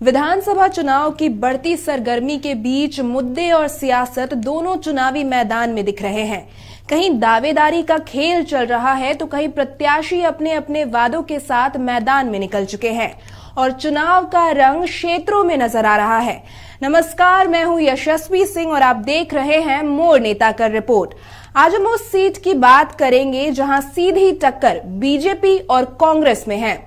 विधानसभा चुनाव की बढ़ती सरगर्मी के बीच मुद्दे और सियासत दोनों चुनावी मैदान में दिख रहे हैं। कहीं दावेदारी का खेल चल रहा है तो कहीं प्रत्याशी अपने अपने वादों के साथ मैदान में निकल चुके हैं और चुनाव का रंग क्षेत्रों में नजर आ रहा है। नमस्कार, मैं हूं यशस्वी सिंह और आप देख रहे हैं मोड़ नेता कर रिपोर्ट। आज हम उस सीट की बात करेंगे जहां सीधी टक्कर बीजेपी और कांग्रेस में है।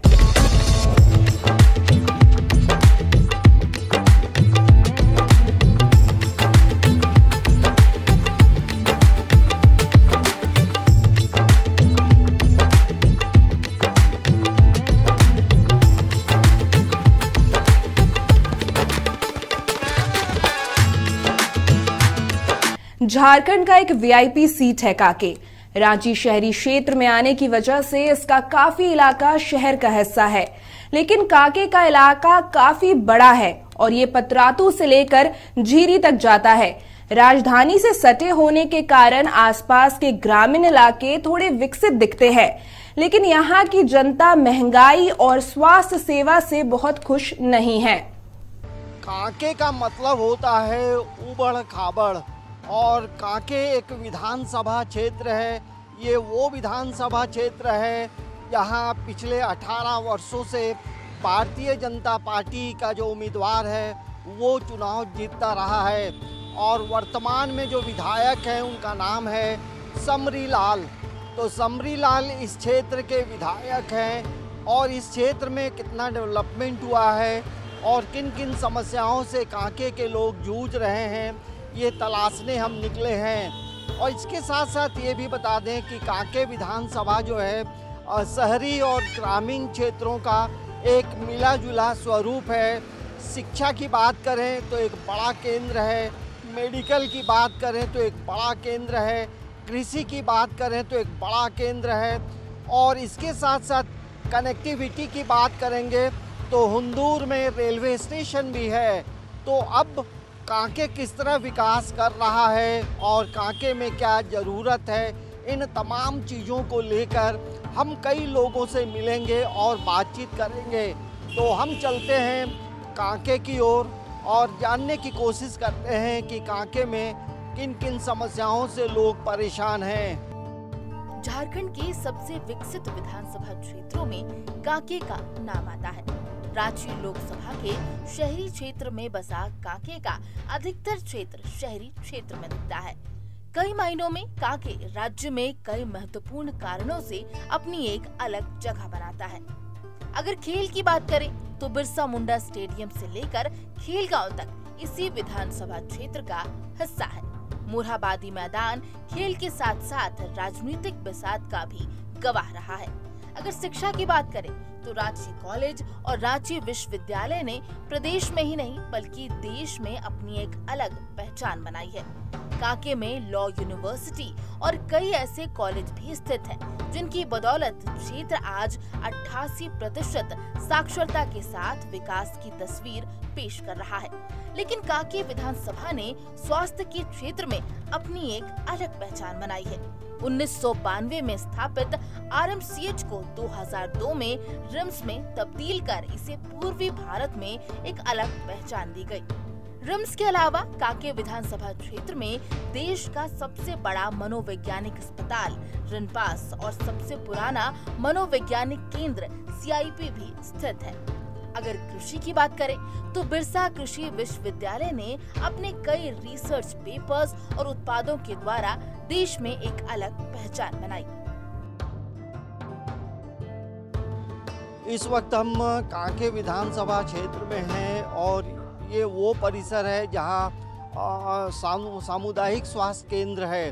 झारखंड का एक वीआईपी सीट है काके। रांची शहरी क्षेत्र में आने की वजह से इसका काफी इलाका शहर का हिस्सा है, लेकिन काके का इलाका काफी बड़ा है और ये पतरातू से लेकर झीरी तक जाता है। राजधानी से सटे होने के कारण आसपास के ग्रामीण इलाके थोड़े विकसित दिखते हैं, लेकिन यहाँ की जनता महंगाई और स्वास्थ्य सेवा से बहुत खुश नहीं है। काके का मतलब होता है उबड़ खाबड़, और काके एक विधानसभा क्षेत्र है। ये वो विधानसभा क्षेत्र है यहाँ पिछले 18 वर्षों से भारतीय जनता पार्टी का जो उम्मीदवार है वो चुनाव जीतता रहा है, और वर्तमान में जो विधायक हैं उनका नाम है समरी लाल। तो समरी लाल इस क्षेत्र के विधायक हैं और इस क्षेत्र में कितना डेवलपमेंट हुआ है और किन किन समस्याओं से काके के लोग जूझ रहे हैं, ये तलाशने हम निकले हैं। और इसके साथ साथ ये भी बता दें कि काके विधानसभा जो है शहरी और ग्रामीण क्षेत्रों का एक मिला जुला स्वरूप है। शिक्षा की बात करें तो एक बड़ा केंद्र है, मेडिकल की बात करें तो एक बड़ा केंद्र है, कृषि की बात करें तो एक बड़ा केंद्र है, और इसके साथ साथ कनेक्टिविटी की बात करेंगे तो हुंदूर में रेलवे स्टेशन भी है। तो अब काके किस तरह विकास कर रहा है और काके में क्या ज़रूरत है, इन तमाम चीज़ों को लेकर हम कई लोगों से मिलेंगे और बातचीत करेंगे। तो हम चलते हैं काके की ओर और जानने की कोशिश करते हैं कि काके में किन किन समस्याओं से लोग परेशान हैं। झारखंड के सबसे विकसित विधानसभा क्षेत्रों में काके का नाम आता है। रांची लोकसभा के शहरी क्षेत्र में बसा काके का अधिकतर क्षेत्र शहरी क्षेत्र में दिखता है। कई मायनों में काके राज्य में कई महत्वपूर्ण कारणों से अपनी एक अलग जगह बनाता है। अगर खेल की बात करें तो बिरसा मुंडा स्टेडियम से लेकर खेलगांव तक इसी विधानसभा क्षेत्र का हिस्सा है। मोरहाबादी मैदान खेल के साथ साथ राजनीतिक बिसात का भी गवाह रहा है। अगर शिक्षा की बात करें तो रांची कॉलेज और रांची विश्वविद्यालय ने प्रदेश में ही नहीं बल्कि देश में अपनी एक अलग पहचान बनाई है। काके में लॉ यूनिवर्सिटी और कई ऐसे कॉलेज भी स्थित हैं, जिनकी बदौलत क्षेत्र आज 88% साक्षरता के साथ विकास की तस्वीर पेश कर रहा है। लेकिन काके विधानसभा ने स्वास्थ्य के क्षेत्र में अपनी एक अलग पहचान बनाई है। 1992 में स्थापित आरएमसीएच को 2002 में रिम्स में तब्दील कर इसे पूर्वी भारत में एक अलग पहचान दी गई। रिम्स के अलावा काके विधानसभा क्षेत्र में देश का सबसे बड़ा मनोवैज्ञानिक अस्पताल रिनपास और सबसे पुराना मनोवैज्ञानिक केंद्र सीआईपी भी स्थित है। अगर कृषि की बात करें तो बिरसा कृषि विश्वविद्यालय ने अपने कई रिसर्च पेपर्स और उत्पादों के द्वारा देश में एक अलग पहचान बनाई। इस वक्त हम काके विधानसभा क्षेत्र में हैं और ये वो परिसर है जहाँ सामुदायिक स्वास्थ्य केंद्र है।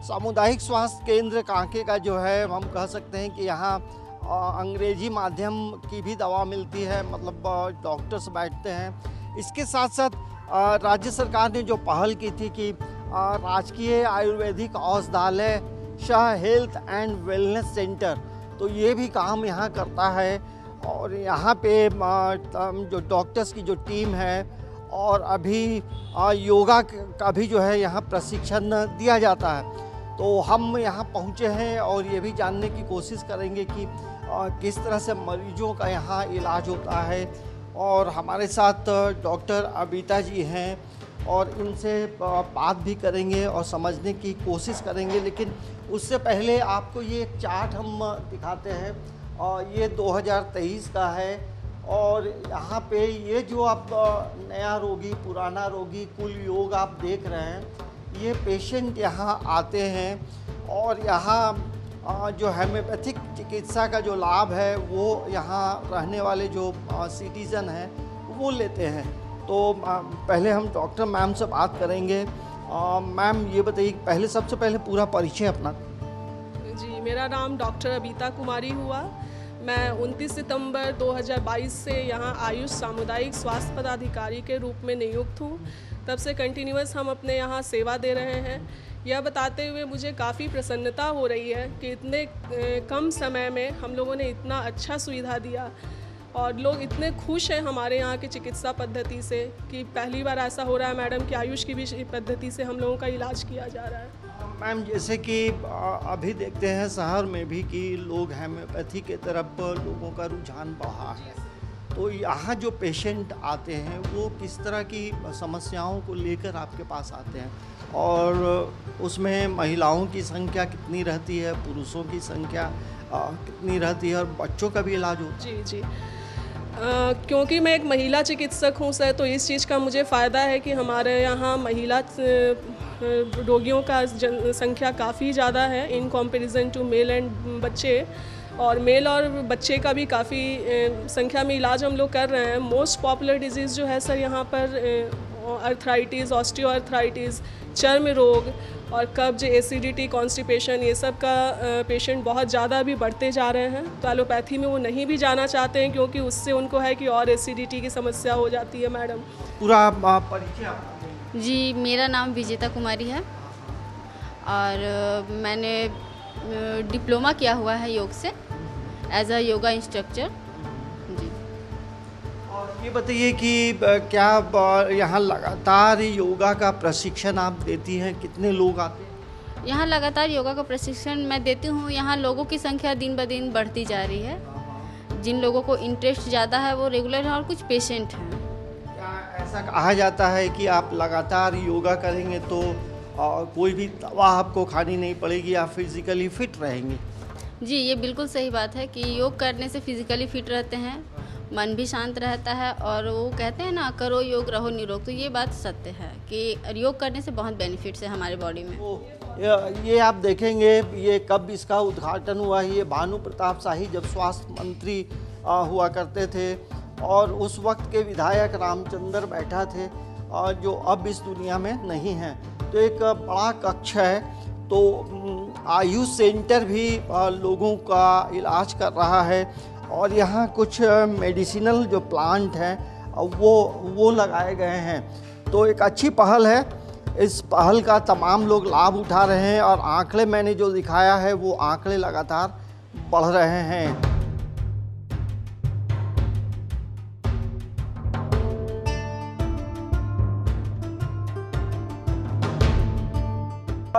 सामुदायिक स्वास्थ्य केंद्र काके का जो है हम कह सकते हैं कि यहाँ अंग्रेजी माध्यम की भी दवा मिलती है, मतलब डॉक्टर्स बैठते हैं। इसके साथ साथ राज्य सरकार ने जो पहल की थी कि राजकीय आयुर्वेदिक औषधालय Shah health and wellness centre, तो ये भी काम यहाँ करता है। और यहाँ पे जो डॉक्टर्स की जो टीम है और अभी योगा का भी जो है यहाँ प्रशिक्षण दिया जाता है। तो हम यहाँ पहुँचे हैं और ये भी जानने की कोशिश करेंगे कि किस तरह से मरीजों का यहाँ इलाज होता है, और हमारे साथ डॉक्टर अबीता जी हैं और इनसे बात भी करेंगे और समझने की कोशिश करेंगे। लेकिन उससे पहले आपको ये एक चार्ट हम दिखाते हैं और ये 2023 का है और यहाँ पे ये जो आप नया रोगी, पुराना रोगी, कुल योग आप देख रहे हैं, ये पेशेंट यहाँ आते हैं और यहाँ जो होम्योपैथिक चिकित्सा का जो लाभ है वो यहाँ रहने वाले जो सिटीज़न हैं वो लेते हैं। तो पहले हम डॉक्टर मैम से बात करेंगे। मैम ये बताइए, पहले सबसे पहले पूरा परिचय अपना। जी, मेरा नाम डॉक्टर अबीता कुमारी हुआ। मैं 29 सितंबर 2022 से यहाँ आयुष सामुदायिक स्वास्थ्य पदाधिकारी के रूप में नियुक्त हूँ। तब से कंटिन्यूअस हम अपने यहाँ सेवा दे रहे हैं। यह बताते हुए मुझे काफ़ी प्रसन्नता हो रही है कि इतने कम समय में हम लोगों ने इतना अच्छा सुविधा दिया और लोग इतने खुश हैं हमारे यहाँ की चिकित्सा पद्धति से कि पहली बार ऐसा हो रहा है मैडम कि आयुष की भी पद्धति से हम लोगों का इलाज किया जा रहा है। मैम, जैसे कि अभी देखते हैं शहर में भी कि लोग होम्योपैथी के तरफ लोगों का रुझान बढ़ा है, तो यहाँ जो पेशेंट आते हैं वो किस तरह की समस्याओं को लेकर आपके पास आते हैं और उसमें महिलाओं की संख्या कितनी रहती है, पुरुषों की संख्या कितनी रहती है और बच्चों का भी इलाज होता है? जी, क्योंकि मैं एक महिला चिकित्सक हूँ सर, तो इस चीज़ का मुझे फ़ायदा है कि हमारे यहाँ महिला रोगियों का संख्या काफ़ी ज़्यादा है in comparison to male and बच्चे, और मेल और बच्चे का भी काफ़ी संख्या में इलाज हम लोग कर रहे हैं। मोस्ट पॉपुलर डिजीज़ जो है सर यहाँ पर अर्थराइटिस, ऑस्टियोआर्थराइटिस, चर्म रोग और कब्ज, एसिडिटी, कॉन्स्टिपेशन, ये सब का पेशेंट बहुत ज़्यादा अभी बढ़ते जा रहे हैं। तो एलोपैथी में वो नहीं भी जाना चाहते हैं क्योंकि उससे उनको है कि और एसिडिटी की समस्या हो जाती है। मैडम पूरा परिचय। जी, मेरा नाम विजेता कुमारी है और मैंने डिप्लोमा किया हुआ है योग से एज अ योगा इंस्ट्रक्टर। जी, और ये बताइए कि क्या यहाँ लगातार योगा का प्रशिक्षण आप देती हैं? कितने लोग आते हैं यहाँ? लगातार योगा का प्रशिक्षण मैं देती हूँ। यहाँ लोगों की संख्या दिन ब दिन बढ़ती जा रही है। जिन लोगों को इंटरेस्ट ज़्यादा है वो रेगुलर हैं और कुछ पेशेंट हैं। ऐसा कहा जाता है कि आप लगातार योगा करेंगे तो कोई भी दवा आपको खानी नहीं पड़ेगी, आप फिजिकली फिट रहेंगे? जी, ये बिल्कुल सही बात है कि योग करने से फिजिकली फिट रहते हैं, मन भी शांत रहता है और वो कहते हैं ना, करो योग रहो निरोग। तो ये बात सत्य है कि योग करने से बहुत बेनिफिट्स है हमारे बॉडी में। ये आप देखेंगे, ये कब इसका उद्घाटन हुआ, ये भानु प्रताप शाही जब स्वास्थ्य मंत्री हुआ करते थे और उस वक्त के विधायक रामचंद्र बैठा थे जो अब इस दुनिया में नहीं है। तो एक बड़ा कक्ष है, तो आयुष सेंटर भी लोगों का इलाज कर रहा है और यहाँ कुछ मेडिसिनल जो प्लांट हैं वो लगाए गए हैं। तो एक अच्छी पहल है, इस पहल का तमाम लोग लाभ उठा रहे हैं और आंकड़े मैंने जो दिखाया है वो आंकड़े लगातार बढ़ रहे हैं।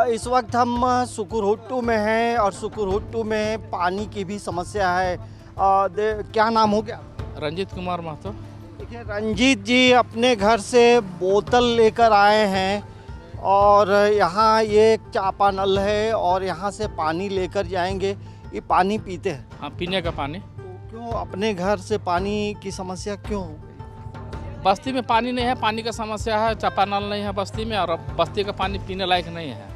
इस वक्त हम सुकुरहुट्टू में हैं और सुकुरहुट्टू में पानी की भी समस्या है। क्या नाम हो गया? रंजीत कुमार महतो। देखिए रंजीत जी अपने घर से बोतल लेकर आए हैं और यहाँ ये चापानल है और यहाँ से पानी लेकर जाएंगे। ये पानी पीते हैं? हाँ, पीने का पानी। तो क्यों अपने घर से पानी की समस्या क्यों हो गई? बस्ती में पानी नहीं है, पानी का समस्या है, चापानल नहीं है बस्ती में और बस्ती का पानी पीने लायक नहीं है।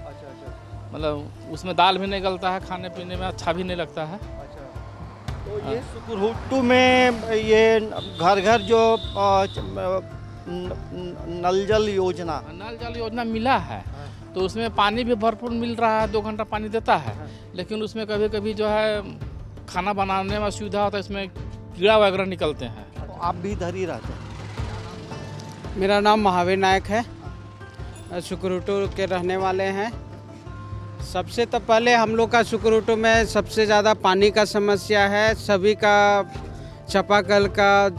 मतलब उसमें दाल भी नहीं गलता है, खाने पीने में अच्छा भी नहीं लगता है। तो ये सुकुरहुट्टू में ये घर घर जो नल जल योजना मिला है तो उसमें पानी भी भरपूर मिल रहा है, 2 घंटा पानी देता है, लेकिन उसमें कभी कभी जो है खाना बनाने में सुविधा होता है, इसमें कीड़ा वगैरह निकलते हैं। तो आप भी इधर ही रहते हैं? मेरा नाम महावीर नायक है, सुकुरहुट्टू के रहने वाले हैं। सबसे तो पहले हम लोग का सुकुरहुट्टू में सबसे ज़्यादा पानी का समस्या है। सभी का चापाकल का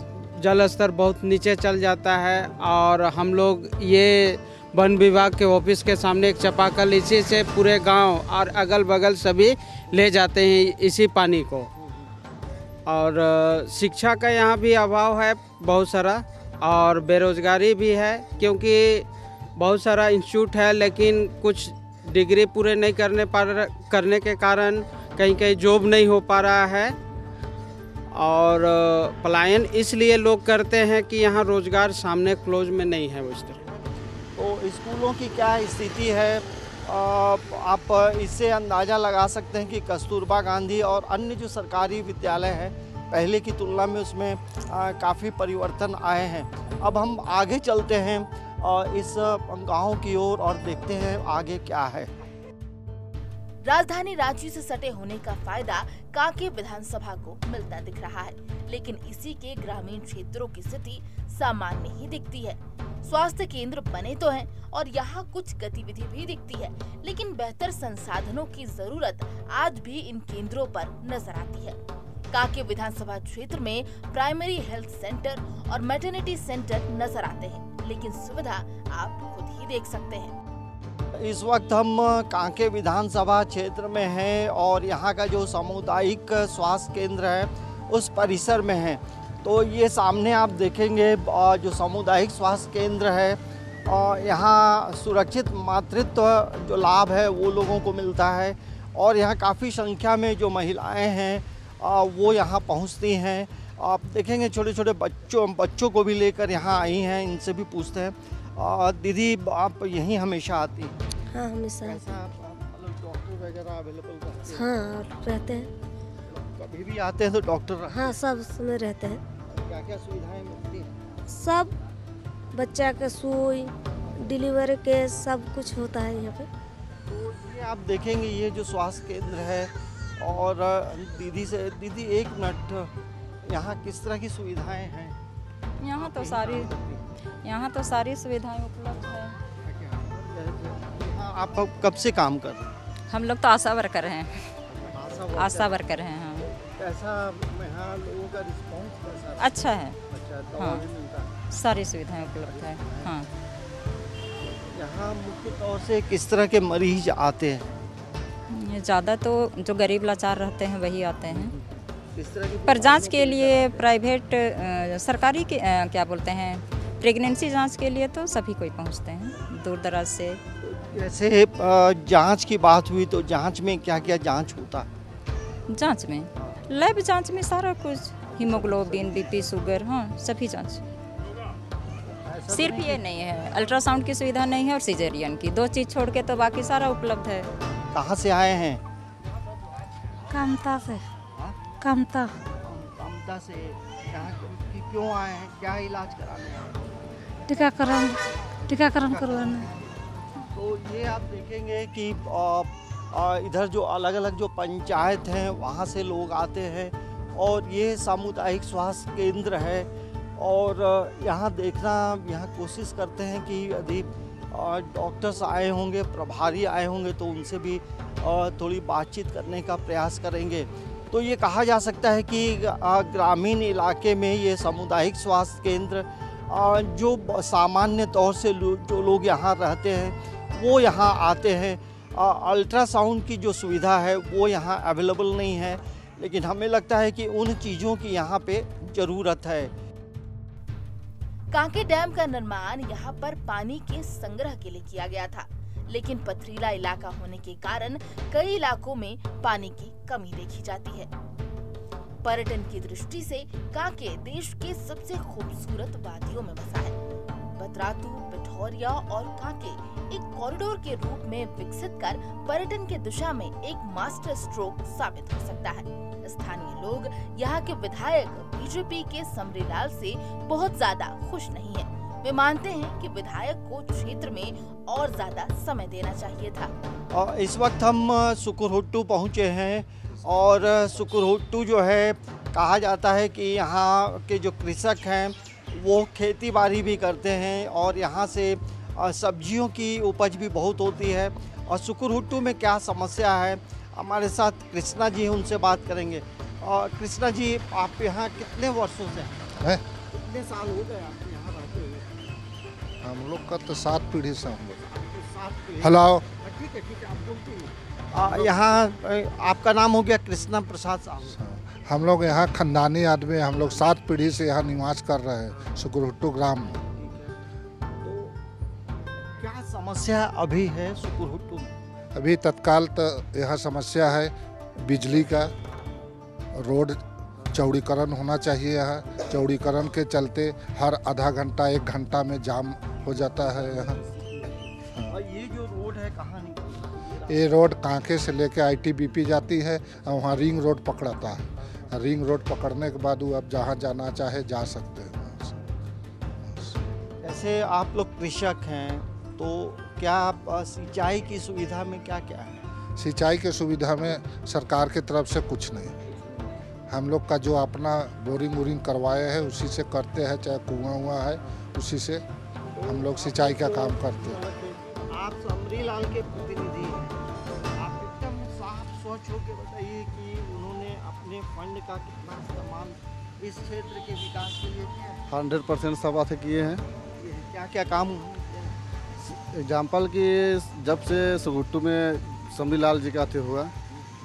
जल स्तर बहुत नीचे चल जाता है और हम लोग ये वन विभाग के ऑफिस के सामने एक चापाकल, इसी से पूरे गांव और अगल बगल सभी ले जाते हैं इसी पानी को। और शिक्षा का यहाँ भी अभाव है बहुत सारा, और बेरोज़गारी भी है, क्योंकि बहुत सारा इंस्टीट्यूट है लेकिन कुछ डिग्री पूरे नहीं करने के कारण कहीं कहीं जॉब नहीं हो पा रहा है। और पलायन इसलिए लोग करते हैं कि यहाँ रोज़गार सामने क्लोज में नहीं है उस तरह। तो स्कूलों की क्या स्थिति है, आप इससे अंदाज़ा लगा सकते हैं कि कस्तूरबा गांधी और अन्य जो सरकारी विद्यालय हैं पहले की तुलना में उसमें काफ़ी परिवर्तन आए हैं। अब हम आगे चलते हैं इस गांव की ओर और देखते हैं आगे क्या है। राजधानी रांची से सटे होने का फायदा कांके विधानसभा को मिलता दिख रहा है, लेकिन इसी के ग्रामीण क्षेत्रों की स्थिति सामान्य ही दिखती है। स्वास्थ्य केंद्र बने तो हैं और यहाँ कुछ गतिविधि भी दिखती है, लेकिन बेहतर संसाधनों की जरूरत आज भी इन केंद्रों पर नजर आती है। कांके विधानसभा क्षेत्र में प्राइमरी हेल्थ सेंटर और मैटरनिटी सेंटर नजर आते हैं, लेकिन सुविधा आप खुद ही देख सकते हैं। इस वक्त हम कांके विधानसभा क्षेत्र में हैं और यहाँ का जो सामुदायिक स्वास्थ्य केंद्र है उस परिसर में है। तो ये सामने आप देखेंगे जो सामुदायिक स्वास्थ्य केंद्र है, यहाँ सुरक्षित मातृत्व जो लाभ है वो लोगों को मिलता है और यहाँ काफ़ी संख्या में जो महिलाएं हैं वो यहाँ पहुँचती हैं। आप देखेंगे छोटे छोटे बच्चों को भी लेकर यहाँ आई हैं, इनसे भी पूछते हैं। दीदी, आप यहीं हमेशा आती हैं? हाँ, हमेशा। मतलब डॉक्टर वगैरह अवेलेबल रहते हैं? हाँ, रहते हैं। कभी भी आते हैं तो डॉक्टर? हाँ, सब समय रहते हैं। क्या क्या सुविधाएं मिलती हैं? सब, बच्चा के सुई, डिलीवरी के सब कुछ होता है यहाँ पे। तो ये आप देखेंगे ये जो स्वास्थ्य केंद्र है और दीदी एक मिनट, यहाँ किस तरह की सुविधाएं हैं? यहाँ तो सारी सुविधाएं उपलब्ध है। आप कब से काम कर रहे हैं? हम लोग तो आशा वर्कर हैं। आशा वर्कर हैं। हाँ। कैसा यहाँ लोगों का रिस्पांस कैसा? अच्छा है। अच्छा, हाँ, भी मिलता है? सारी सुविधाएं उपलब्ध है। हाँ। यहाँ मुख्य तौर से किस तरह के मरीज आते हैं? ज़्यादा तो जो गरीब लाचार रहते हैं वही आते हैं। किस तरह की? पर जांच के लिए प्राइवेट सरकारी के क्या बोलते हैं, प्रेगनेंसी जांच के लिए तो सभी कोई पहुंचते हैं दूर दराज से। जैसे जांच की बात हुई तो जांच में क्या क्या जांच होता है? जांच में लैब जांच में सारा कुछ, हीमोग्लोबिन, बीपी, शुगर, हाँ सभी जांच। सिर्फ ये नहीं है, अल्ट्रासाउंड की सुविधा नहीं है और सिजेरियन की, 2 चीज़ छोड़ के तो बाकी सारा उपलब्ध है। कहाँ से आए हैं? कामता से। कामता से। क्यों आए हैं? क्या इलाज कराने? टीकाकरण करवाना। तो ये आप देखेंगे कि इधर जो अलग अलग जो पंचायत हैं वहाँ से लोग आते हैं और ये सामुदायिक स्वास्थ्य केंद्र है और यहाँ कोशिश करते हैं कि यदि डॉक्टर्स आए होंगे, प्रभारी आए होंगे तो उनसे भी थोड़ी बातचीत करने का प्रयास करेंगे। तो ये कहा जा सकता है कि ग्रामीण इलाके में ये सामुदायिक स्वास्थ्य केंद्र जो सामान्य तौर से जो लोग यहाँ रहते हैं वो यहाँ आते हैं। अल्ट्रासाउंड की जो सुविधा है वो यहाँ अवेलेबल नहीं है, लेकिन हमें लगता है कि उन चीज़ों की यहाँ पे ज़रूरत है। कांके डैम का निर्माण यहाँ पर पानी के संग्रह के लिए किया गया था, लेकिन पथरीला इलाका होने के कारण कई इलाकों में पानी की कमी देखी जाती है। पर्यटन की दृष्टि से कांके देश के सबसे खूबसूरत वादियों में बसा है। बतरातू, पिठौरिया और कांके एक कॉरिडोर के रूप में विकसित कर पर्यटन की दिशा में एक मास्टर स्ट्रोक साबित हो सकता है। स्थानीय लोग यहाँ के विधायक बीजेपी के समरीलाल से बहुत ज्यादा खुश नहीं है। वे मानते हैं कि विधायक को क्षेत्र में और ज्यादा समय देना चाहिए था। इस वक्त हम सुकुरहुट्टू पहुँचे हैं और सुकुरहुट्टू जो है कहा जाता है कि यहाँ के जो कृषक हैं वो खेती बाड़ी भी करते हैं और यहाँ से सब्जियों की उपज भी बहुत होती है। और सुकुरहुट्टू में क्या समस्या है, हमारे साथ कृष्णा जी हैं, उनसे बात करेंगे। और कृष्णा जी, आप यहाँ कितने वर्षों से हैं? कितने साल हो गए आप यहाँ रहते हुए? हम लोग का तो 7 पीढ़ी से हम लोग। 7 पीढ़ी? हेलो, ठीक है, आप बोलते हैं। यहाँ आपका नाम हो गया कृष्णा प्रसाद साहू। हम लोग यहाँ खानदानी आदमी, हम लोग 7 पीढ़ी से यहाँ निवास कर रहे हैं सुकुरहुट्टू ग्राम में। तो क्या समस्या अभी है सुकुरहुट्टू में? अभी तत्काल तो यह समस्या है बिजली का, रोड चौड़ीकरण होना चाहिए। यहाँ चौड़ीकरण के चलते हर आधा घंटा 1 घंटा में जाम हो जाता है यहाँ। और ये जो रोड है कहाँ निकलती है? ये रोड कांके से लेके ITBP जाती है और वहाँ रिंग रोड पकड़ता है। रिंग रोड पकड़ने के बाद वो अब जहाँ जाना चाहे जा सकते हैं। ऐसे आप लोग कृषक हैं तो क्या आप सिंचाई की सुविधा में क्या क्या है? सिंचाई की सुविधा में सरकार की तरफ से कुछ नहीं। हम लोग का जो अपना बोरिंग वोरिंग करवाए हैं उसी से करते हैं, चाहे कुआं हुआ है उसी से हम लोग सिंचाई का काम करते हैं। आप समरीलाल के प्रतिनिधि हैं, आप एकदम साफ स्वच्छ होकर बताइए कि उन्होंने अपने फंड का कितना इस्तेमाल इस क्षेत्र के विकास के लिए किया है? 100% सब बातें किए हैं। क्या क्या काम? एग्जाम्पल कि जब से सुकुरहुट्टू में समरीलाल जी का अथी हुआ,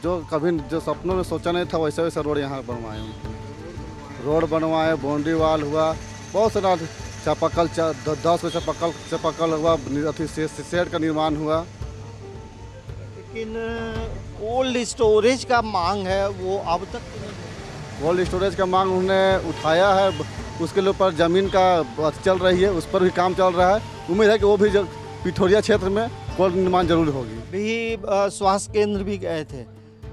जो सपनों में सोचा नहीं था वैसे वैसे रोड यहाँ बनवाए उनके। रोड बनवाए, बाउंड्री वाल हुआ, बहुत सारा चापाकल 10 को चापाकल हुआ, अथी शेड का निर्माण हुआ। लेकिन कोल्ड स्टोरेज का मांग है वो अब तक कोल्ड स्टोरेज का मांग उन्होंने उठाया है, उसके ऊपर ज़मीन का चल रही है, उस पर भी काम चल रहा है। उम्मीद है कि वो भी पिठोरिया क्षेत्र में कोल्ड निर्माण जरूर होगी। भी स्वास्थ्य केंद्र भी गए थे,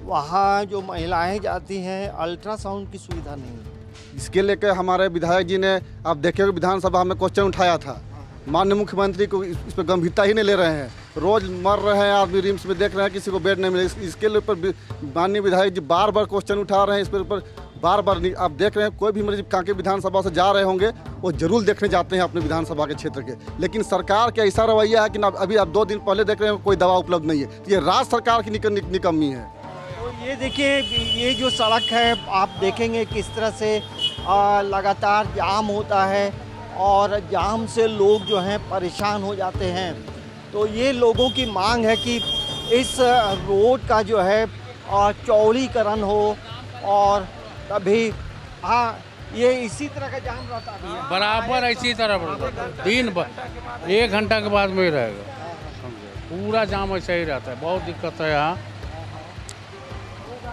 वहाँ जो महिलाएं जाती हैं अल्ट्रासाउंड की सुविधा नहीं है। इसके लेकर हमारे विधायक जी ने, आप देखिए विधानसभा में क्वेश्चन उठाया था, माननीय मुख्यमंत्री को इस पर गंभीरता ही नहीं ले रहे हैं। रोज मर रहे हैं आदमी, रिम्स में देख रहे हैं किसी को बेड नहीं मिले। इसके ऊपर माननीय विधायक जी बार बार क्वेश्चन उठा रहे हैं, इस पर ऊपर बार बार आप देख रहे हैं। कोई भी मरीज कांके विधानसभा से जा रहे होंगे वो जरूर देखने जाते हैं अपने विधानसभा के क्षेत्र के, लेकिन सरकार का ऐसा रवैया है कि अभी आप 2 दिन पहले देख रहे हैं कोई दवा उपलब्ध नहीं है। ये राज्य सरकार की निकम्मी है। तो ये देखिए, ये जो सड़क है आप देखेंगे किस तरह से लगातार जाम होता है और जाम से लोग जो हैं परेशान हो जाते हैं। तो ये लोगों की मांग है कि इस रोड का जो है चौड़ीकरण हो और तभी ये इसी तरह का जाम रहता है बराबर इसी तरह दिन भर 1 घंटा के बाद में ही रहेगा, पूरा जाम ऐसा ही रहता है। बहुत दिक्कत है यहाँ।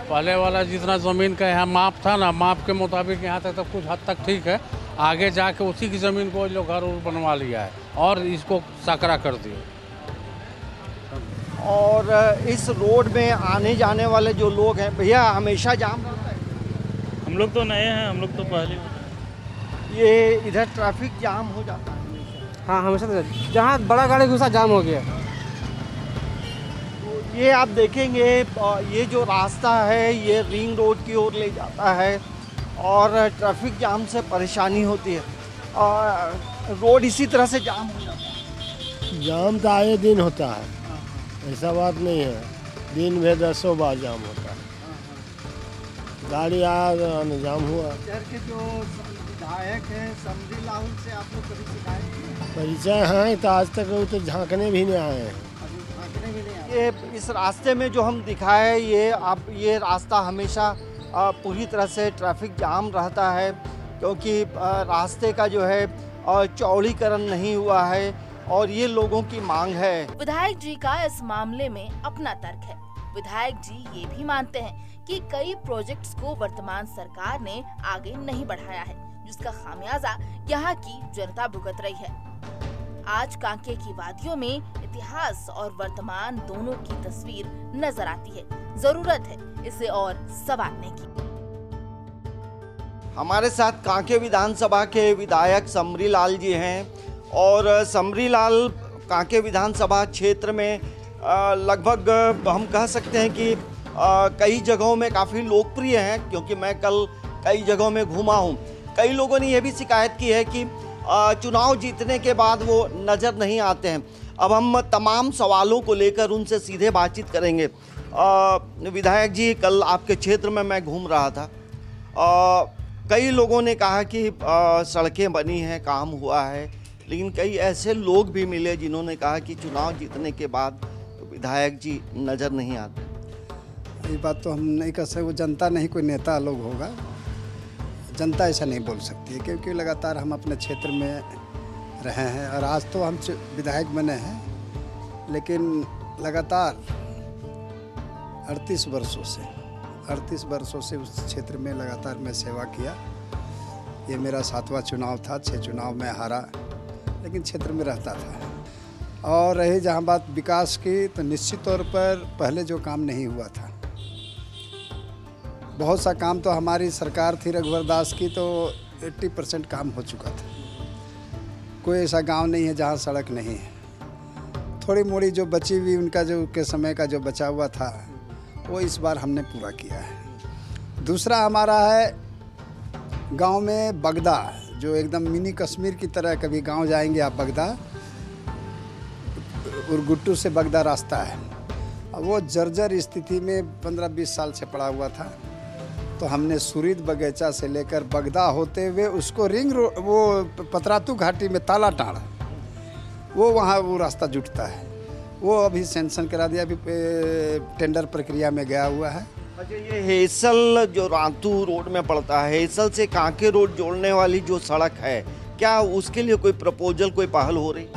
पहले वाला जितना ज़मीन का यहाँ माप था ना, माप के मुताबिक यहाँ तक तो कुछ हद तक ठीक है। आगे जाके उसी की ज़मीन को लोग घर बनवा लिया है और इसको सकरा कर दिया। और इस रोड में आने जाने वाले जो लोग हैं, भैया हमेशा जाम रहता है? हम लोग तो नए हैं, हम लोग तो पहले। ये इधर ट्रैफिक जाम हो जाता है? हाँ हमेशा, जहाँ बड़ा गाड़ी घुसा जाम हो गया। तो ये आप देखेंगे, ये जो रास्ता है ये रिंग रोड की ओर ले जाता है और ट्रैफिक जाम से परेशानी होती है और रोड इसी तरह से जाम हो जाता है। जाम तो आए दिन होता है, ऐसा बात नहीं है। दिन में 10 बार जाम होता है। गाड़ी आया जाम हुआ। शहर के जो विधायक हैं समरीलाल से आप लोग कभी शिकायत की? परिचय हैं तो आज तक वो तो झांकने भी नहीं आए हैं। झांकने भी नहीं आए। ये इस रास्ते में जो हम दिखाए, ये रास्ता हमेशा पूरी तरह से ट्रैफिक जाम रहता है क्योंकि रास्ते का जो है चौड़ीकरण नहीं हुआ है और ये लोगों की मांग है। विधायक जी का इस मामले में अपना तर्क है। विधायक जी ये भी मानते हैं कि कई प्रोजेक्ट्स को वर्तमान सरकार ने आगे नहीं बढ़ाया है, जिसका खामियाजा यहाँ की जनता भुगत रही है। आज कांके की वादियों में इतिहास और वर्तमान दोनों की तस्वीर नजर आती है। जरूरत है इसे और संवारने की। हमारे साथ कांके विधानसभा के विधायक समरीलाल जी हैं और समरीलाल कांके विधानसभा क्षेत्र में लगभग हम कह सकते हैं कि कई जगहों में काफ़ी लोकप्रिय हैं, क्योंकि मैं कल कई जगहों में घूमा हूं। कई लोगों ने यह भी शिकायत की है कि चुनाव जीतने के बाद वो नज़र नहीं आते हैं। अब हम तमाम सवालों को लेकर उनसे सीधे बातचीत करेंगे। विधायक जी, कल आपके क्षेत्र में मैं घूम रहा था, कई लोगों ने कहा कि सड़कें बनी हैं, काम हुआ है, लेकिन कई ऐसे लोग भी मिले जिन्होंने कहा कि चुनाव जीतने के बाद तो विधायक जी नज़र नहीं आते। ये बात तो हम नहीं कर सकते, वो जनता नहीं कोई नेता लोग होगा, जनता ऐसा नहीं बोल सकती है, क्योंकि लगातार हम अपने क्षेत्र में रहे हैं और आज तो हम विधायक बने हैं, लेकिन लगातार 38 वर्षों से उस क्षेत्र में लगातार मैं सेवा किया। ये मेरा 7वां चुनाव था, 6 चुनाव में हारा, लेकिन क्षेत्र में रहता था। और रही जहाँ बात विकास की, तो निश्चित तौर पर पहले जो काम नहीं हुआ था, बहुत सा काम तो हमारी सरकार थी रघुवर दास की, तो 80% काम हो चुका था। कोई ऐसा गांव नहीं है जहां सड़क नहीं है। थोड़ी मोड़ी जो बची हुई उनका जो के समय का जो बचा हुआ था, वो इस बार हमने पूरा किया है। दूसरा हमारा है गांव में बगदा, जो एकदम मिनी कश्मीर की तरह, कभी गांव जाएंगे आप बगदा, उरगुट्टू से बगदा रास्ता है, वो जर्जर स्थिति में 15-20 साल से पड़ा हुआ था। तो हमने सुरीद बगीचा से लेकर बगदा होते हुए उसको रिंग रोड, वो पतरातू घाटी में ताला टाड़, वो वहाँ वो रास्ता जुटता है, वो अभी सैंक्शन करा दिया, अभी टेंडर प्रक्रिया में गया हुआ है। अच्छा, ये हेसल जो रातू रोड में पड़ता है, हेसल से कांके रोड जोड़ने वाली जो सड़क है, क्या उसके लिए कोई प्रपोजल, कोई पहल हो रही?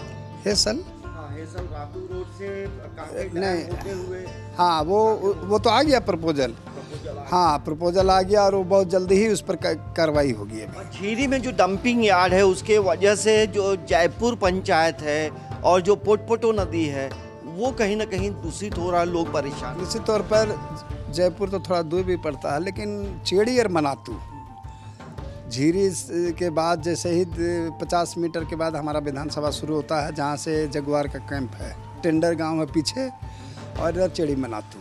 हेसल हेसल रातू रोड से कांके नहीं होते हुए, हाँ वो तो आ गया प्रपोजल, हाँ प्रपोजल आ गया और वो बहुत जल्दी ही उस पर कार्रवाई होगी। अभी झीरी में जो डंपिंग यार्ड है, उसके वजह से जो जयपुर पंचायत है और जो पोटपोटो नदी है, वो कहीं ना कहीं दूषित हो रहा है, लोग परेशान। निश्चित तौर पर जयपुर तो थोड़ा दूर भी पड़ता है, लेकिन चेड़ी और मनातू, झीरी के बाद जैसे ही 50 मीटर के बाद हमारा विधानसभा शुरू होता है, जहाँ से जगुआर का कैंप है, टेंडर गाँव है पीछे, और इधर चेड़ी मनातू।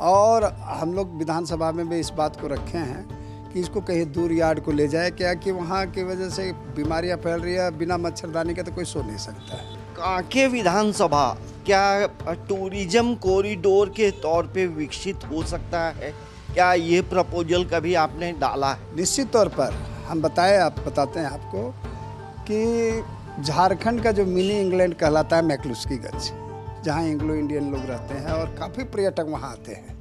और हम लोग विधानसभा में भी इस बात को रखे हैं कि इसको कहीं दूर यार्ड को ले जाए, क्या कि वहाँ की वजह से बीमारियाँ फैल रही है, बिना मच्छरदानी के तो कोई सो नहीं सकता है। कांके विधानसभा क्या टूरिज्म कॉरिडोर के तौर पे विकसित हो सकता है? क्या ये प्रपोजल कभी आपने डाला है? निश्चित तौर पर हम बताते हैं आपको कि झारखंड का जो मिनी इंग्लैंड कहलाता है मैक्लुस्कीगंज, जहाँ एंग्लो इंडियन लोग रहते हैं और काफ़ी पर्यटक वहाँ आते हैं,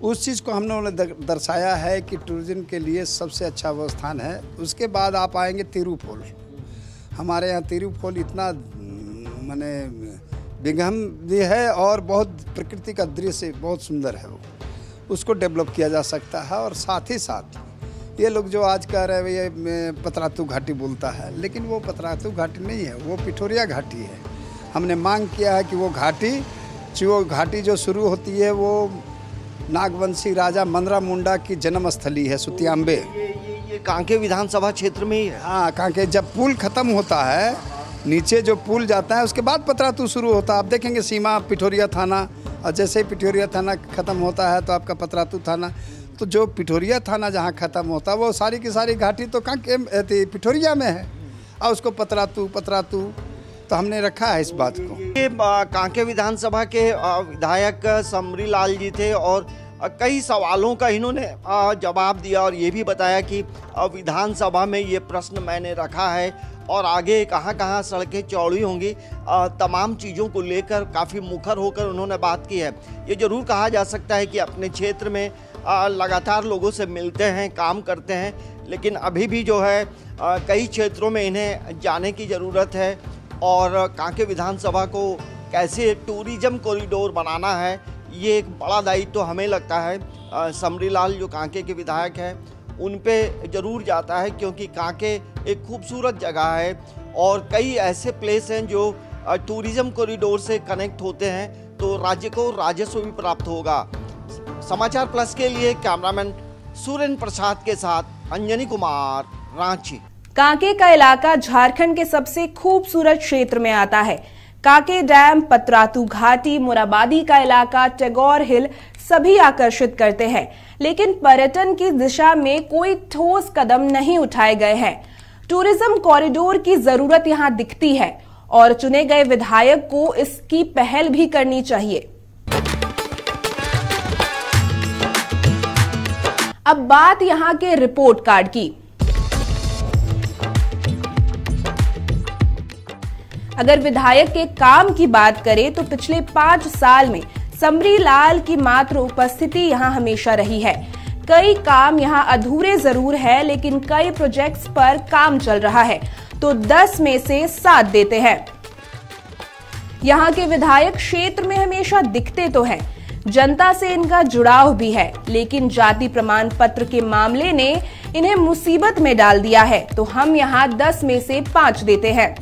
उस चीज़ को हम लोगों ने दर्शाया है कि टूरिज्म के लिए सबसे अच्छा वो स्थान है। उसके बाद आप आएंगे तिरुफोल, हमारे यहाँ तिरुफोल इतना माने विघम भी है और बहुत प्रकृति का दृश्य बहुत सुंदर है, वो उसको डेवलप किया जा सकता है। और साथ ही साथ ये लोग जो आज कह रहे हैं ये पतरातू घाटी बोलता है, लेकिन वो पतरातू घाटी नहीं है, वो पिठोरिया घाटी है। हमने मांग किया है कि वो घाटी जो शुरू होती है, वो नागवंशी राजा मंदरा मुंडा की जन्म स्थली है, सुतियांबे। ये कांके विधानसभा क्षेत्र में ही है। हाँ, कांके जब पुल खत्म होता है, नीचे जो पुल जाता है, उसके बाद पतरातू शुरू होता है। आप देखेंगे सीमा पिठोरिया थाना, और जैसे ही पिठोरिया थाना खत्म होता है तो आपका पतरातू थाना। तो जो पिठोरिया थाना जहाँ खत्म होता है, वो सारी की सारी घाटी तो कांके पिठोरिया में है, और उसको पतरातू तो हमने रखा है इस बात को। ये कांके विधानसभा के विधायक समरी लाल जी थे और कई सवालों का इन्होंने जवाब दिया और ये भी बताया कि विधानसभा में ये प्रश्न मैंने रखा है और आगे कहाँ कहाँ सड़कें चौड़ी होंगी, तमाम चीज़ों को लेकर काफ़ी मुखर होकर उन्होंने बात की है। ये ज़रूर कहा जा सकता है कि अपने क्षेत्र में लगातार लोगों से मिलते हैं, काम करते हैं, लेकिन अभी भी जो है कई क्षेत्रों में इन्हें जाने की ज़रूरत है। और कांके विधानसभा को कैसे टूरिज्म कॉरिडोर बनाना है, ये एक बड़ा दायित्व तो हमें लगता है समरी लाल जो कांके के विधायक हैं उन पे ज़रूर जाता है, क्योंकि कांके एक खूबसूरत जगह है और कई ऐसे प्लेस हैं जो टूरिज्म कॉरिडोर से कनेक्ट होते हैं, तो राज्य को राजस्व भी प्राप्त होगा। समाचार प्लस के लिए कैमरामैन सुरेंद्र प्रसाद के साथ अंजनी कुमार, रांची। कांके का इलाका झारखंड के सबसे खूबसूरत क्षेत्र में आता है। कांके डैम, पतरातू घाटी, मोराबादी का इलाका, टैगोर हिल सभी आकर्षित करते हैं, लेकिन पर्यटन की दिशा में कोई ठोस कदम नहीं उठाए गए हैं। टूरिज्म कॉरिडोर की जरूरत यहां दिखती है और चुने गए विधायक को इसकी पहल भी करनी चाहिए। अब बात यहां के रिपोर्ट कार्ड की। अगर विधायक के काम की बात करें तो पिछले 5 साल में समरी लाल की मात्र उपस्थिति यहां हमेशा रही है। कई काम यहां अधूरे जरूर है, लेकिन कई प्रोजेक्ट्स पर काम चल रहा है, तो 10 में से 7 देते हैं। यहां के विधायक क्षेत्र में हमेशा दिखते तो हैं, जनता से इनका जुड़ाव भी है, लेकिन जाति प्रमाण पत्र के मामले ने इन्हें मुसीबत में डाल दिया है, तो हम यहां 10 में से 5 देते हैं।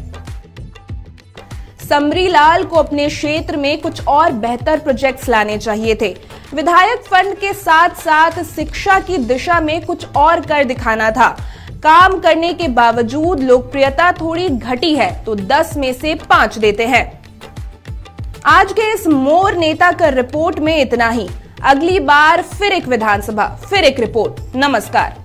समरी लाल को अपने क्षेत्र में कुछ और बेहतर प्रोजेक्ट्स लाने चाहिए थे। विधायक फंड के साथ साथ शिक्षा की दिशा में कुछ और कर दिखाना था। काम करने के बावजूद लोकप्रियता थोड़ी घटी है, तो 10 में से 5 देते हैं। आज के इस मोर नेता कर रिपोर्ट में इतना ही। अगली बार फिर एक विधानसभा, फिर एक रिपोर्ट। नमस्कार।